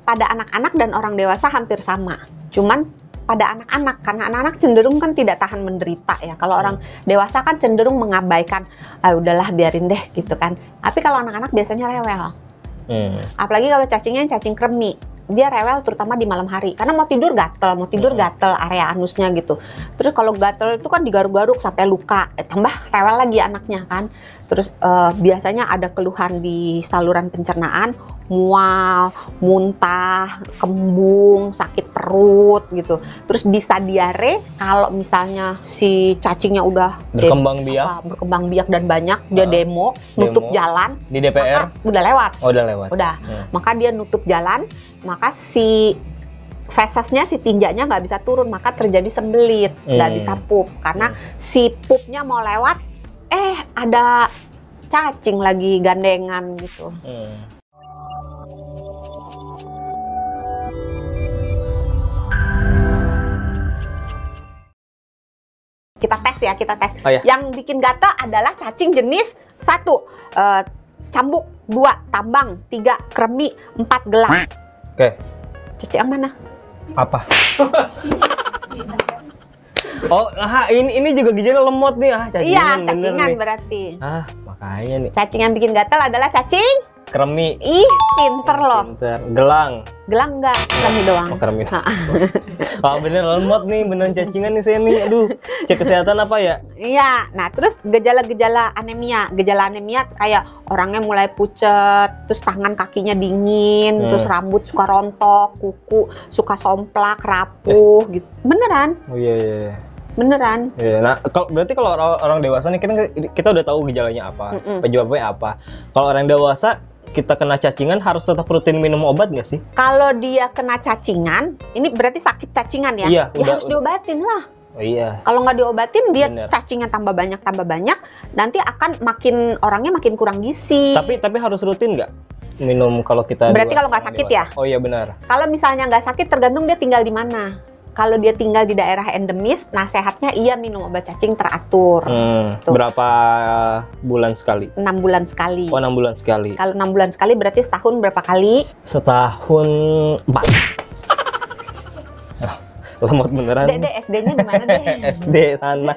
pada anak-anak dan orang dewasa hampir sama. Cuman pada anak-anak, karena anak-anak cenderung kan tidak tahan menderita ya. Kalau orang dewasa kan cenderung mengabaikan, udahlah biarin deh gitu kan. Tapi kalau anak-anak biasanya rewel. Apalagi kalau cacingnya cacing kremi, dia rewel terutama di malam hari. Karena mau tidur gatel area anusnya gitu. Terus kalau gatel itu kan digaruk-garuk sampai luka, tambah rewel lagi anaknya kan. Terus biasanya ada keluhan di saluran pencernaan, mual, muntah, kembung, sakit perut gitu. Terus bisa diare kalau misalnya si cacingnya udah berkembang biak dan banyak, dia demo nutup jalan di DPR. Udah lewat. Oh, udah lewat. Udah. Maka dia nutup jalan, maka si fesesnya, si tinjanya nggak bisa turun, maka terjadi sembelit, nggak bisa pup. Karena si pupnya mau lewat, ada cacing lagi gandengan gitu. Kita tes. Oh, ya. Yang bikin gatal adalah cacing jenis 1 cambuk, 2 tambang, 3 kremi, 4 gelang. Oke. Cacing yang mana? Apa? Oh, ini juga giginya lemot nih. Cacingan. Iya, cacingan berarti. Makanya nih. Cacing yang bikin gatal adalah cacing kremi. Ih, pinter loh. Pinter. Gelang enggak, kremi doang. Oh, kremi. Bener lemot nih, beneran cacingan nih saya nih. Aduh, cek kesehatan apa ya? Iya, nah terus gejala-gejala anemia. Gejala anemia kayak orangnya mulai pucet, terus tangan kakinya dingin, terus rambut suka rontok, kuku suka somplak, rapuh gitu. Beneran. Oh iya. Beneran. Iya. Nah, berarti kalau orang dewasa nih kita udah tahu gejalanya apa, penyebabnya apa. Kalau orang dewasa kita kena cacingan harus tetap rutin minum obat nggak sih? Kalau dia kena cacingan, ini berarti sakit cacingan ya? Iya, harus diobatin lah. Oh iya. Kalau nggak diobatin, dia cacingnya tambah banyak, nanti akan orangnya makin kurang gizi. Tapi harus rutin nggak minum kalau kita? Berarti kalau nggak sakit ya? Oh iya benar. Kalau misalnya nggak sakit, tergantung dia tinggal di mana. Kalau dia tinggal di daerah endemis, nasehatnya iya minum obat cacing teratur. Berapa bulan sekali? 6 bulan sekali. Oh, 6 bulan sekali. Kalau 6 bulan sekali berarti setahun berapa kali? Setahun 4. Lemot beneran. Dek, SD-nya di mana deh? SD sana.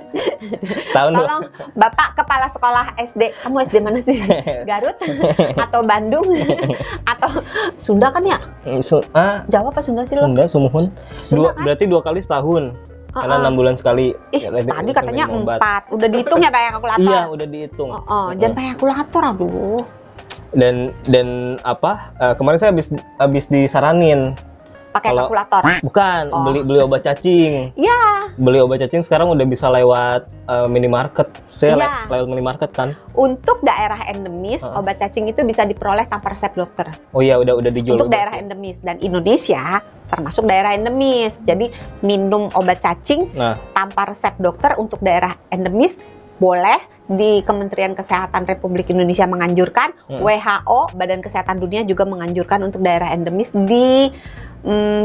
Setahun. Tolong Bapak Kepala Sekolah SD, kamu SD mana sih? Garut? Atau Bandung? Atau Sunda kan ya? Jawa apa Sunda sih lo? Sunda, Sumuhun. Sunda kan? Berarti 2 kali setahun. Karena 6 bulan sekali. Tadi katanya 4. Udah dihitung ya pakai kalkulator? Iya, udah dihitung. Jangan pakai kalkulator, aduh. Dan apa? Kemarin saya habis disaranin pakai kalkulator. Bukan, beli obat cacing. Iya. Beli obat cacing sekarang udah bisa lewat minimarket. Saya lewat minimarket kan. Untuk daerah endemis, obat cacing itu bisa diperoleh tanpa resep dokter. Oh iya, udah dijual. Untuk daerah endemis, dan Indonesia termasuk daerah endemis. Jadi minum obat cacing tanpa resep dokter untuk daerah endemis boleh. Di Kementerian Kesehatan Republik Indonesia menganjurkan, WHO, Badan Kesehatan Dunia juga menganjurkan untuk daerah endemis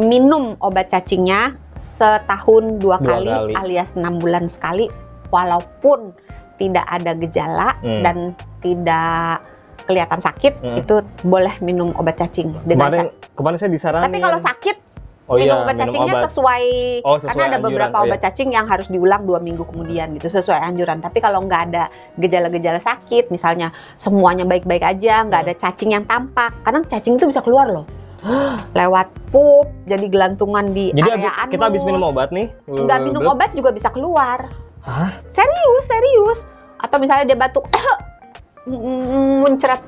minum obat cacingnya setahun 2 kali alias 6 bulan sekali, walaupun tidak ada gejala dan tidak kelihatan sakit, itu boleh minum obat cacing. Kemarin saya disaranin. Tapi kalau sakit, minum obat cacingnya sesuai karena ada beberapa obat cacing yang harus diulang 2 minggu kemudian gitu, sesuai anjuran. Tapi kalau nggak ada gejala-gejala sakit, misalnya semuanya baik-baik aja, nggak ada cacing yang tampak, karena cacing itu bisa keluar loh lewat pup, jadi gelantungan di area anus. Kita habis minum obat nih, nggak minum obat juga bisa keluar. Hah? Serius. Atau misalnya dia batuk muncrat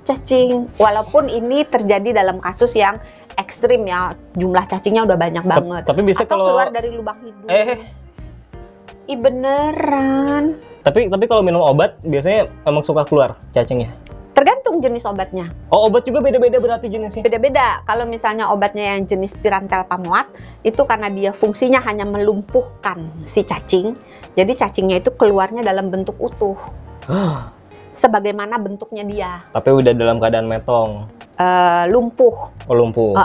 cacing, walaupun ini terjadi dalam kasus yang ekstrim ya, jumlah cacingnya udah banyak banget. Tapi bisa atau kalau keluar dari lubang hidung. Beneran. Tapi kalau minum obat biasanya emang suka keluar cacingnya. Tergantung jenis obatnya. Oh, obat juga beda-beda berarti jenisnya? Beda-beda. Kalau misalnya obatnya yang jenis Pyrantel Pamoate, itu karena dia fungsinya hanya melumpuhkan si cacing, jadi cacingnya itu keluarnya dalam bentuk utuh. Sebagaimana bentuknya dia. Tapi udah dalam keadaan metong. Lumpuh. Oh, lumpuh.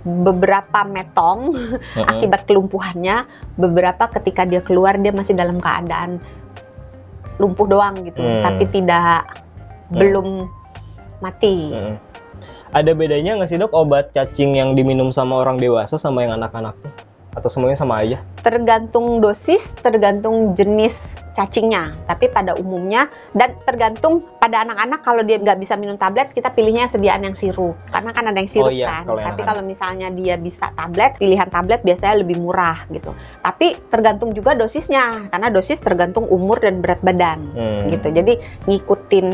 Beberapa metong akibat kelumpuhannya, beberapa ketika dia keluar dia masih dalam keadaan lumpuh doang gitu, tapi belum mati. Ada bedanya nggak sih dok obat cacing yang diminum sama orang dewasa sama yang anak-anak tuh? Atau semuanya sama aja? Tergantung dosis, tergantung jenis cacingnya. Tapi pada umumnya, dan tergantung pada anak-anak, kalau dia nggak bisa minum tablet, kita pilihnya sediaan yang sirup. Karena kan ada yang sirup kan. Tapi kalau misalnya dia bisa tablet, pilihan tablet biasanya lebih murah gitu. Tapi tergantung juga dosisnya, karena dosis tergantung umur dan berat badan gitu. Jadi ngikutin,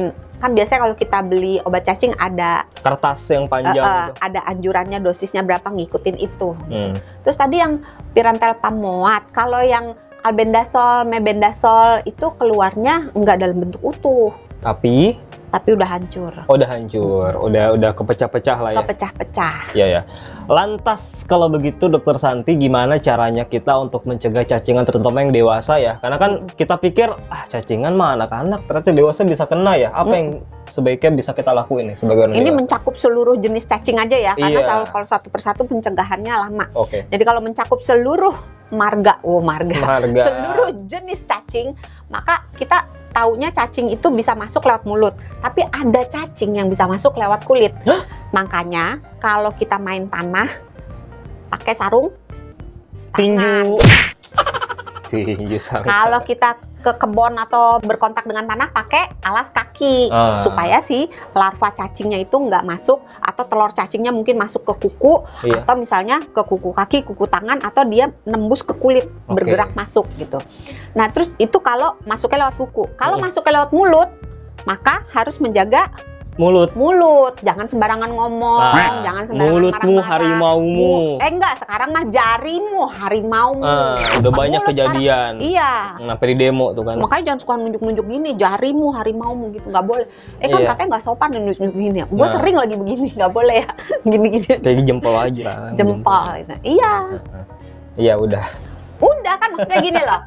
kan biasanya kalau kita beli obat cacing ada kertas yang panjang gitu. Ada anjurannya dosisnya berapa, ngikutin itu gitu. Terus tadi yang Pyrantel Pamoat, kalau yang albendazole, mebendazole itu keluarnya nggak dalam bentuk utuh, tapi udah hancur. Oh, udah hancur, udah kepecah-pecah lah ya. Kepecah-pecah. Iya ya. Lantas kalau begitu Dokter Santi, gimana caranya kita untuk mencegah cacingan, terutama yang dewasa ya? Karena kan kita pikir cacingan mah anak-anak, ternyata dewasa bisa kena ya. Apa yang sebaiknya bisa kita lakuin nih sebagai orang ini dewasa? Mencakup seluruh jenis cacing aja ya, karena kalau satu persatu pencegahannya lama. Oke. Jadi kalau mencakup seluruh marga, seluruh jenis cacing, maka kita taunya cacing itu bisa masuk lewat mulut, tapi ada cacing yang bisa masuk lewat kulit. Makanya kalau kita main tanah pakai sarung tinju. Kalau kita ke kebun atau berkontak dengan tanah pakai alas kaki, supaya si larva cacingnya itu nggak masuk, atau telur cacingnya mungkin masuk ke kuku, atau misalnya ke kuku kaki, kuku tangan, atau dia nembus ke kulit, bergerak masuk gitu. Nah terus itu kalau masuknya lewat kuku. Kalau masuknya lewat mulut, maka harus menjaga mulut, jangan sembarangan ngomong, jangan sembarangan mulutmu marah-marah. Harimaumu. Enggak, sekarang mah jarimu harimaumu. Udah banyak kejadian. Iya. Sampai di demo tuh kan. Makanya jangan suka nunjuk-nunjuk gini, jarimu harimaumu gitu, nggak boleh. Kan katanya nggak sopan nunjuk-nunjuk gini ya. Gue sering lagi begini, nggak boleh ya. Gini-gini. Jadi jempol aja. Jempol gitu. Iya. Iya udah. Udah kan maksudnya gini loh.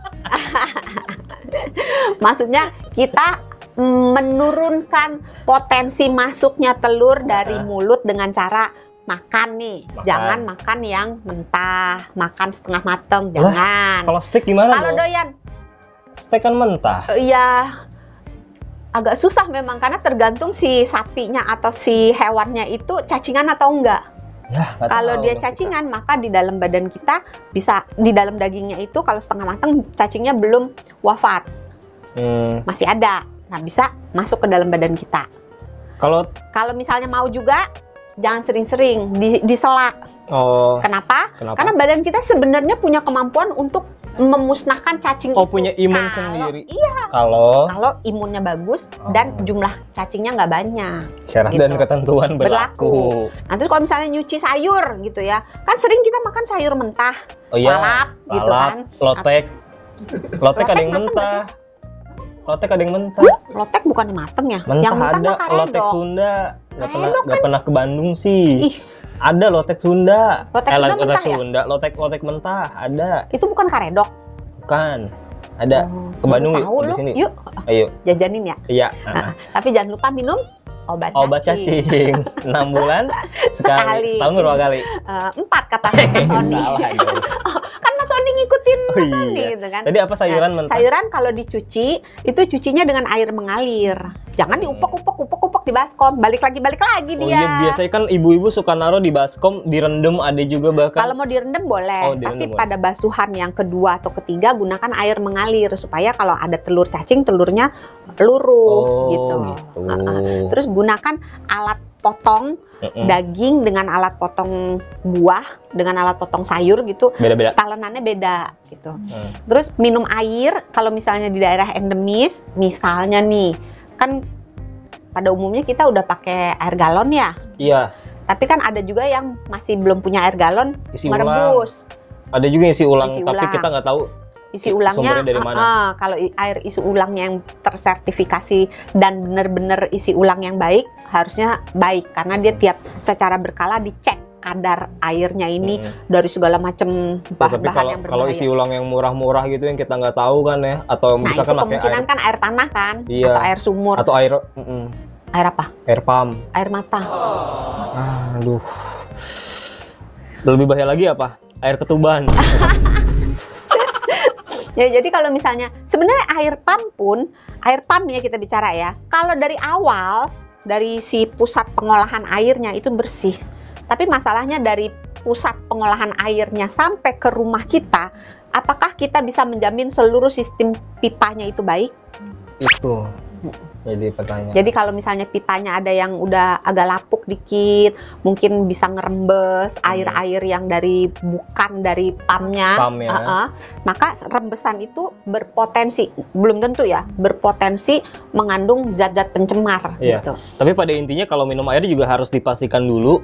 Maksudnya kita menurunkan potensi masuknya telur dari mulut dengan cara makan nih. Jangan makan yang mentah, makan setengah mateng, jangan. Kalau steak gimana? Kalau doyan steak kan mentah. Iya, agak susah memang, karena tergantung si sapinya atau si hewannya itu cacingan atau enggak. Ya, kalau dia cacingan, maka di dalam badan kita bisa, di dalam dagingnya itu kalau setengah mateng cacingnya belum wafat, masih ada. Nah, bisa masuk ke dalam badan kita. Kalau misalnya mau juga, jangan sering-sering disela. Kenapa? Karena badan kita sebenarnya punya kemampuan untuk memusnahkan cacing itu. Punya imun sendiri. Iya. Kalau imunnya bagus dan jumlah cacingnya nggak banyak. Syarat dan ketentuan berlaku. Nah, terus kalau misalnya nyuci sayur gitu ya, kan sering kita makan sayur mentah, lalap gitu kan. Lotek ada yang mentah. Lotek ada yang mentah. Lotek bukannya mateng ya? Mentah, yang mentah ada. Lotek Sunda. Gak pernah ke Bandung sih. Ada lotek Sunda. Lotek mentah ada. Itu bukan karedok? Bukan. Ada. Ke Bandung yuk, di sini. Yuk. Ayo. Jajanin ya? Iya. Tapi jangan lupa minum obat cacing. 6 bulan sekali. Setahun berapa kali? 4 kata Tony. Salah dong. Kan Mas Tony ngikutin Mas Tony gitu kan. Tadi apa sayuran mentah? Sayuran kalau dicuci, itu cucinya dengan air mengalir. Jangan diupek-upek di baskom. Balik lagi dia. Iya, biasanya kan ibu-ibu suka naruh di baskom, direndam ada juga bahkan. Kalau mau direndam boleh, tapi pada basuhan yang kedua atau ketiga gunakan air mengalir supaya kalau ada telur cacing, telurnya luruh gitu. Terus gunakan alat potong daging dengan alat potong buah, dengan alat potong sayur gitu. Beda-beda. Talenannya beda gitu. Terus minum air kalau misalnya di daerah endemis, misalnya nih, kan pada umumnya kita udah pakai air galon ya. Iya. Tapi kan ada juga yang masih belum punya air galon, merebus. Ada juga isi ulang, tapi kita nggak tahu isi ulangnya dari mana. Kalau air isi ulang yang tersertifikasi dan benar-benar isi ulang yang baik, harusnya baik karena dia tiap secara berkala dicek kadar airnya ini dari segala macam bahan-bahan yang berbahaya. Kalau isi ulang yang murah-murah gitu yang kita nggak tahu kan ya, atau misalkan pakai kemungkinan kan air tanah kan, atau air sumur, atau air air apa? Air pump, air mata. Aduh, lebih bahaya lagi apa? Air ketuban. Ya, jadi kalau misalnya sebenarnya air pump ya kita bicara ya, kalau dari awal dari si pusat pengolahan airnya itu bersih. Tapi masalahnya dari pusat pengolahan airnya sampai ke rumah kita, apakah kita bisa menjamin seluruh sistem pipanya itu baik? Itu jadi pertanyaan. Jadi kalau misalnya pipanya ada yang udah agak lapuk dikit, mungkin bisa ngerembes air-air yang bukan dari pumpnya, maka rembesan itu berpotensi, belum tentu ya, berpotensi mengandung zat-zat pencemar. Iya. Gitu. Tapi pada intinya kalau minum air juga harus dipastikan dulu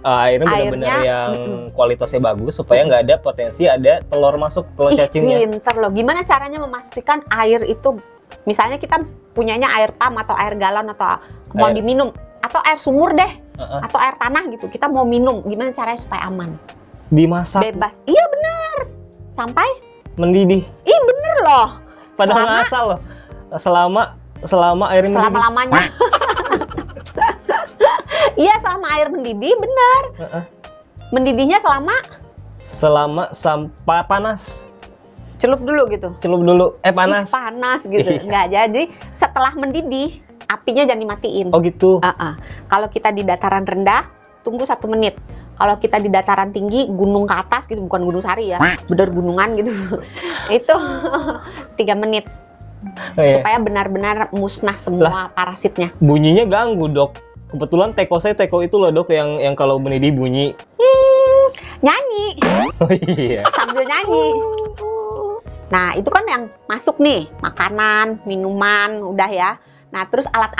airnya benar-benar yang kualitasnya bagus supaya nggak ada potensi ada telur masuk, telur cacingnya. Pinter loh. Gimana caranya memastikan air itu, misalnya kita punyanya air pump atau air galon atau mau diminum, atau air sumur deh, atau air tanah gitu, kita mau minum, gimana caranya supaya aman? Dimasak. Bebas. Iya benar. Sampai mendidih. Ih bener loh. Padahal ngasal loh. Selama air mendidih. Selama-lamanya. Iya, selama air mendidih, benar. Mendidihnya selama sampai panas. Celup dulu gitu. Celup dulu. Panas. Panas gitu. Enggak, jadi setelah mendidih, apinya jangan dimatiin. Oh gitu. Kalau kita di dataran rendah, tunggu 1 menit. Kalau kita di dataran tinggi, gunung ke atas gitu, bukan gunung sari ya, bener gunungan gitu, itu 3 menit. Supaya benar-benar musnah semua parasitnya. Bunyinya ganggu, Dok. Kebetulan teko saya itu loh, Dok, yang kalau mendidih bunyi. Nyanyi. Oh iya. Sambil nyanyi. Nah, itu kan yang masuk nih, makanan, minuman, udah ya. Nah, terus alat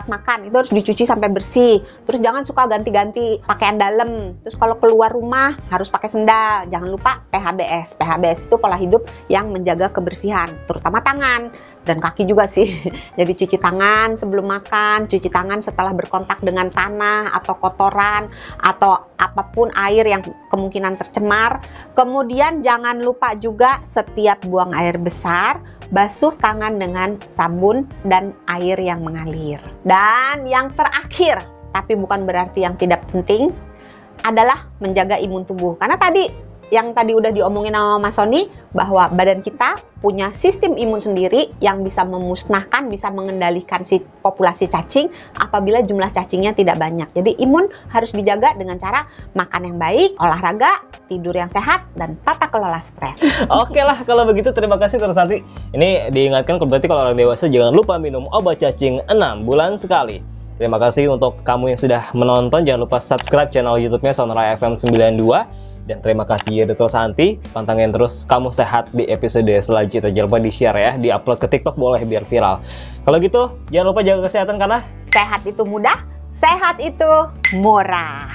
makan itu harus dicuci sampai bersih. Terus jangan suka ganti-ganti pakaian dalam. Terus kalau keluar rumah harus pakai sendal. Jangan lupa PHBS. PHBS itu pola hidup yang menjaga kebersihan, terutama tangan dan kaki juga sih. Jadi cuci tangan sebelum makan, cuci tangan setelah berkontak dengan tanah atau kotoran atau apapun air yang kemungkinan tercemar. Kemudian jangan lupa juga setiap buang air besar, basuh tangan dengan sabun dan air yang mengalir. Dan yang terakhir, tapi bukan berarti yang tidak penting, adalah menjaga imun tubuh. Karena yang tadi udah diomongin sama Mas Sony, bahwa badan kita punya sistem imun sendiri yang bisa memusnahkan, bisa mengendalikan si populasi cacing apabila jumlah cacingnya tidak banyak. Jadi imun harus dijaga dengan cara makan yang baik, olahraga, tidur yang sehat, dan tata kelola stres. Oke lah, kalau begitu terima kasih Dr. Santi. Ini diingatkan berarti kalau orang dewasa jangan lupa minum obat cacing 6 bulan sekali. Terima kasih untuk kamu yang sudah menonton. Jangan lupa subscribe channel YouTube-nya Sonora FM 92. Dan terima kasih ya Dr. Santi. Pantengin terus Kamu Sehat di episode selanjutnya. Jangan lupa di-share ya, di-upload ke TikTok boleh biar viral. Kalau gitu, jangan lupa jaga kesehatan karena sehat itu mudah, sehat itu murah.